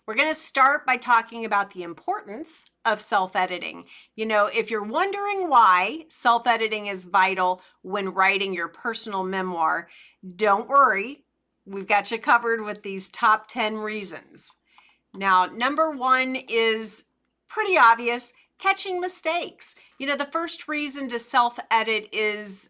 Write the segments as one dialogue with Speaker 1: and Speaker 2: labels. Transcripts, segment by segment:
Speaker 1: We're going to start by talking about the importance of self-editing. If you're wondering why self-editing is vital when writing your personal memoir, don't worry. We've got you covered with these top 10 reasons. Now, number one is pretty obvious: catching mistakes. The first reason to self-edit is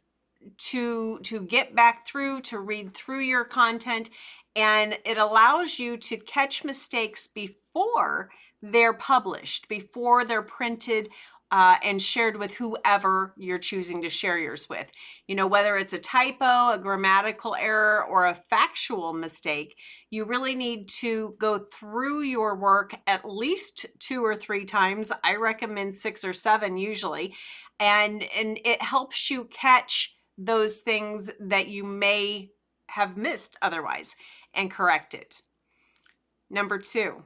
Speaker 1: to get back through, to read through your content, and it allows you to catch mistakes before they're published, before they're printed and shared with whoever you're choosing to share yours with. Whether it's a typo, a grammatical error, or a factual mistake, you really need to go through your work at least 2 or 3 times. I recommend 6 or 7 usually, and it helps you catch those things that you may have missed otherwise and correct it. Number 2,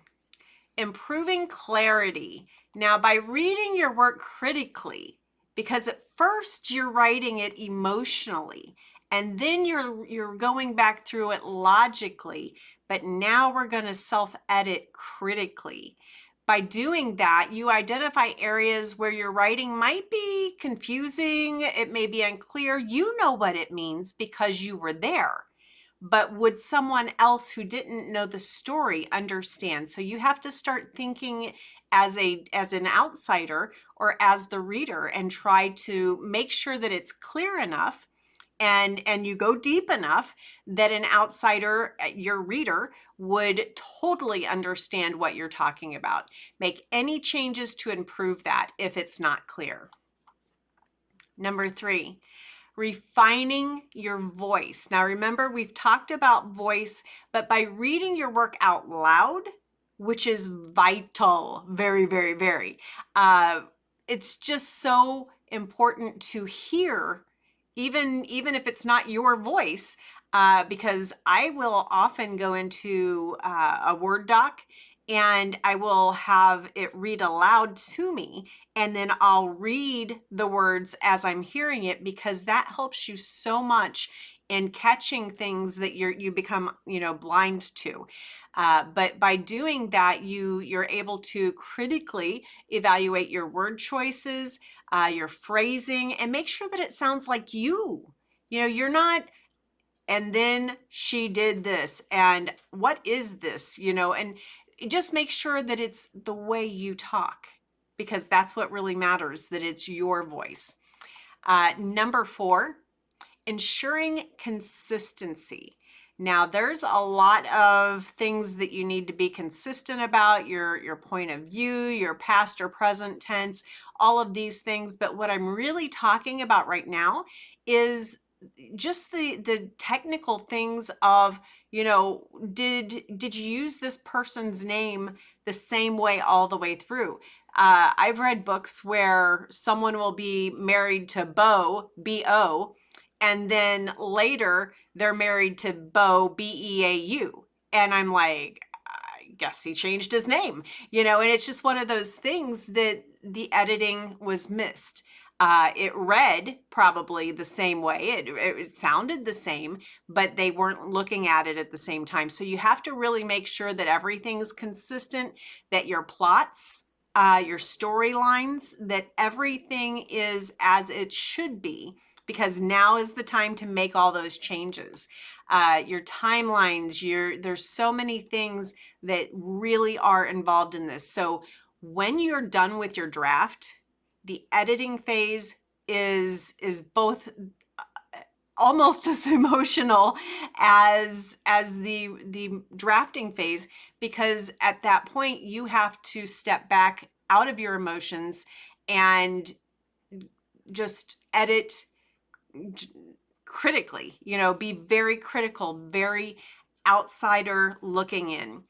Speaker 1: improving clarity. Now, by reading your work critically, because at first you're writing it emotionally, and then you're going back through it logically, but now we're going to self-edit critically. By doing that, you identify areas where your writing might be confusing, it may be unclear. You know what it means because you were there. But would someone else who didn't know the story understand? So you have to start thinking as an outsider or as the reader, and try to make sure that it's clear enough and you go deep enough that an outsider, your reader, would totally understand what you're talking about. Make any changes to improve that if it's not clear. Number 3, refining your voice. Now remember, we've talked about voice, but by reading your work out loud, which is vital, very, very, very, it's just so important to hear, even if it's not your voice, because I will often go into a Word doc and I will have it read aloud to me, and then I'll read the words as I'm hearing it, because that helps you so much in catching things that you become blind to. But by doing that, you're able to critically evaluate your word choices, your phrasing, and make sure that it sounds like you. You're not, and then she did this, and what is this, and just make sure that it's the way you talk, because that's what really matters, that it's your voice. Number 4, ensuring consistency. Now, there's a lot of things that you need to be consistent about: your point of view, your past or present tense, all of these things. But what I'm really talking about right now is just the technical things of, did you use this person's name the same way all the way through? I've read books where someone will be married to Beau, B-O, and then later they're married to Beau, B-E-A-U. And I'm like, I guess he changed his name, and it's just one of those things that the editing was missed. It read probably the same way, it sounded the same, but they weren't looking at it at the same time. So you have to really make sure that everything's consistent, that your plots, your storylines, that everything is as it should be, because now is the time to make all those changes. Your timelines, there's so many things that really are involved in this. So when you're done with your draft, the editing phase is both almost as emotional as the drafting phase, because at that point you have to step back out of your emotions and just edit critically, be very critical, very outsider looking in.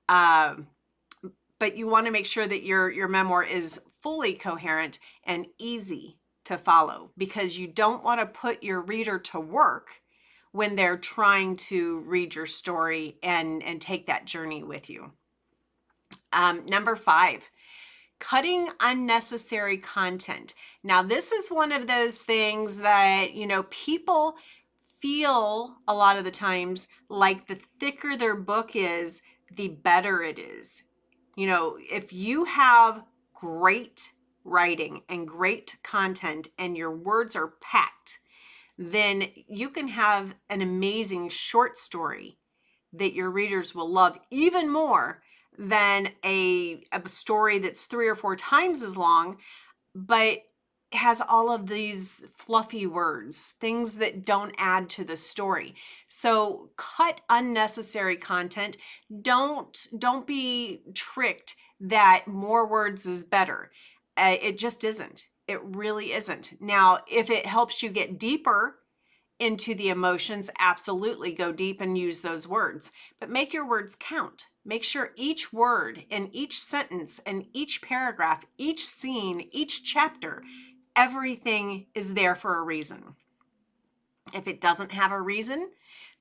Speaker 1: But you want to make sure that your memoir is fully coherent and easy to follow, because you don't want to put your reader to work when they're trying to read your story and take that journey with you. Number 5, cutting unnecessary content. Now, this is one of those things that, people feel a lot of the times like the thicker their book is, the better it is. You know, if you have great writing and great content and your words are packed, then you can have an amazing short story that your readers will love even more than a story that's 3 or 4 times as long, but has all of these fluffy words, things that don't add to the story. So cut unnecessary content. Don't be tricked that more words is better. It just isn't. It really isn't. Now, if it helps you get deeper into the emotions, absolutely go deep and use those words. But make your words count. Make sure each word in each sentence and each paragraph, each scene, each chapter, everything is there for a reason. If it doesn't have a reason,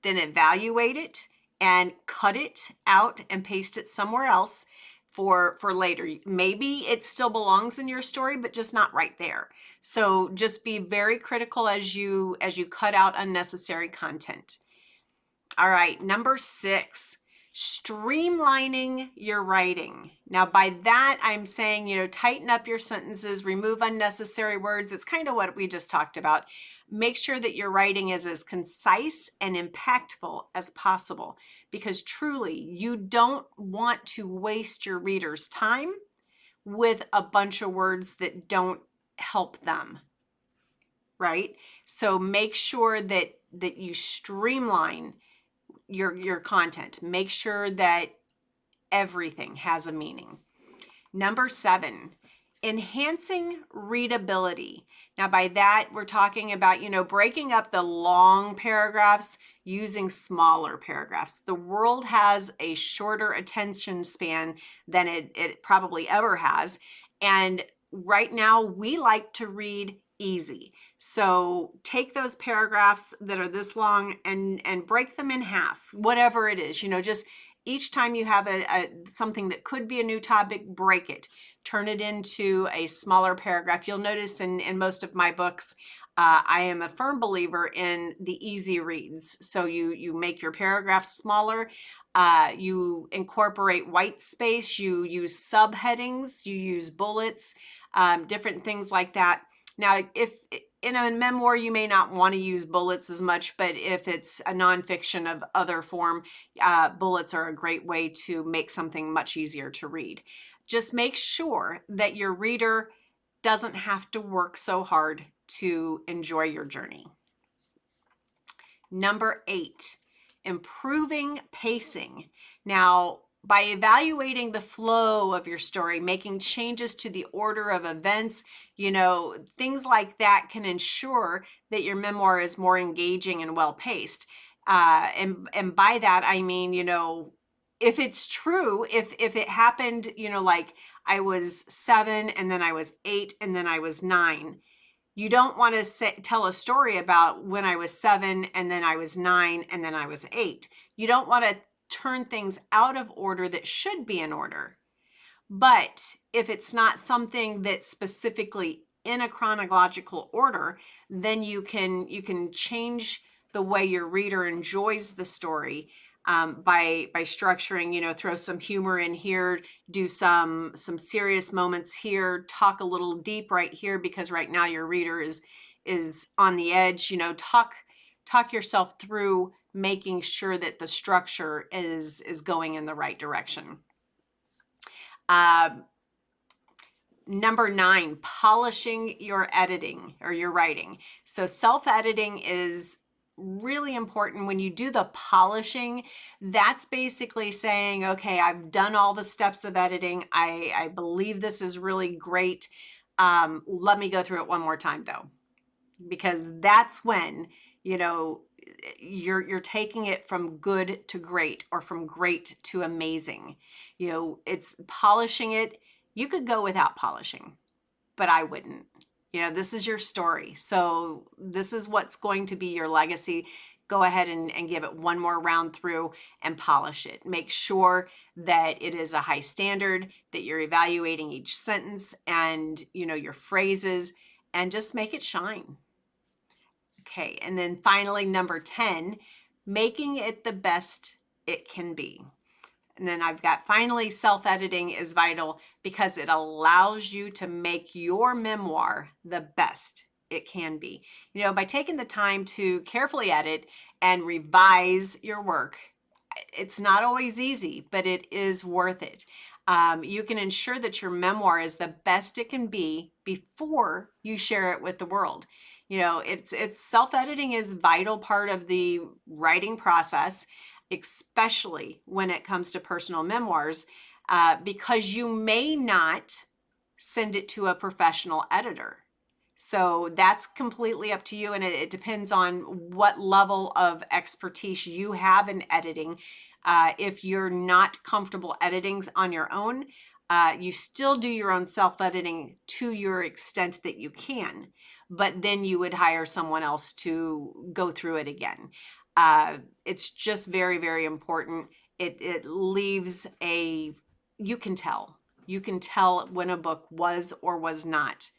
Speaker 1: then evaluate it and cut it out and paste it somewhere else for later. Maybe it still belongs in your story, but just not right there. So just be very critical as you cut out unnecessary content. All right, number 6, streamlining your writing. Now, by that, I'm saying, tighten up your sentences, remove unnecessary words. It's kind of what we just talked about. Make sure that your writing is as concise and impactful as possible, because truly, you don't want to waste your readers' time with a bunch of words that don't help them, right? So make sure that you streamline your content. Make sure that everything has a meaning. Number 7, enhancing readability. Now, by that, we're talking about, breaking up the long paragraphs using smaller paragraphs. The world has a shorter attention span than it probably ever has. And right now, we like to read easy. So take those paragraphs that are this long and break them in half, whatever it is, just each time you have something that could be a new topic, break it. Turn it into a smaller paragraph. You'll notice in most of my books, I am a firm believer in the easy reads. So you make your paragraphs smaller. You incorporate white space. You use subheadings. You use bullets, different things like that. Now, if in a memoir, you may not want to use bullets as much, but if it's a nonfiction of other form, bullets are a great way to make something much easier to read. Just make sure that your reader doesn't have to work so hard to enjoy your journey. Number 8, improving pacing. Now, by evaluating the flow of your story, making changes to the order of events, things like that can ensure that your memoir is more engaging and well-paced. And by that, I mean, if it's true, if it happened, like I was 7 and then I was 8 and then I was 9, you don't want to tell a story about when I was 7 and then I was 9 and then I was 8. You don't want to turn things out of order that should be in order. But if it's not something that's specifically in a chronological order, then you can change the way your reader enjoys the story by structuring, throw some humor in here, do some serious moments here, talk a little deep right here because right now your reader is on the edge. Talk yourself through making sure that the structure is going in the right direction. Number 9, polishing your editing or your writing. So self-editing is really important. When you do the polishing, that's basically saying, okay, I've done all the steps of editing. I believe this is really great. Let me go through it one more time though, because that's when, you're taking it from good to great or from great to amazing. It's polishing it. You could go without polishing, but I wouldn't. This is your story. So this is what's going to be your legacy. Go ahead and give it one more round through and polish it. Make sure that it is a high standard, that you're evaluating each sentence and, your phrases, and just make it shine. Okay, and then finally, number 10, making it the best it can be. And then I've got finally, self-editing is vital because it allows you to make your memoir the best it can be. You know, by taking the time to carefully edit and revise your work, it's not always easy, but it is worth it. You can ensure that your memoir is the best it can be before you share it with the world. You know, it's self-editing is vital part of the writing process, especially when it comes to personal memoirs, because you may not send it to a professional editor. So that's completely up to you, and it depends on what level of expertise you have in editing. If you're not comfortable editing on your own, you still do your own self-editing to your extent that you can, but then you would hire someone else to go through it again. It's just very, very important. It leaves you can tell. You can tell when a book was or was not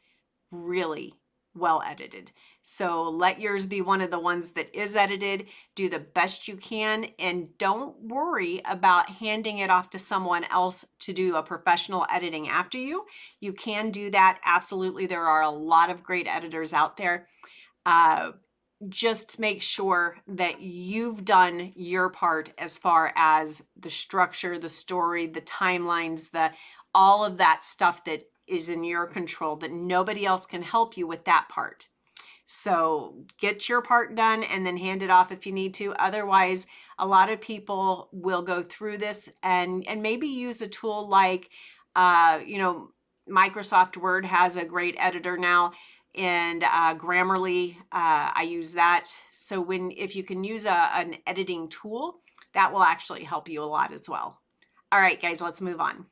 Speaker 1: really well edited. So let yours be one of the ones that is edited. Do the best you can, and don't worry about handing it off to someone else to do a professional editing after you. You can do that. Absolutely. There are a lot of great editors out there. Just make sure that you've done your part as far as the structure, the story, the timelines, all of that stuff that is in your control, that nobody else can help you with that part. So get your part done and then hand it off if you need to. Otherwise, a lot of people will go through this and maybe use a tool like, you know, Microsoft Word has a great editor now, and Grammarly, I use that. So if you can use an editing tool, that will actually help you a lot as well. All right, guys, let's move on.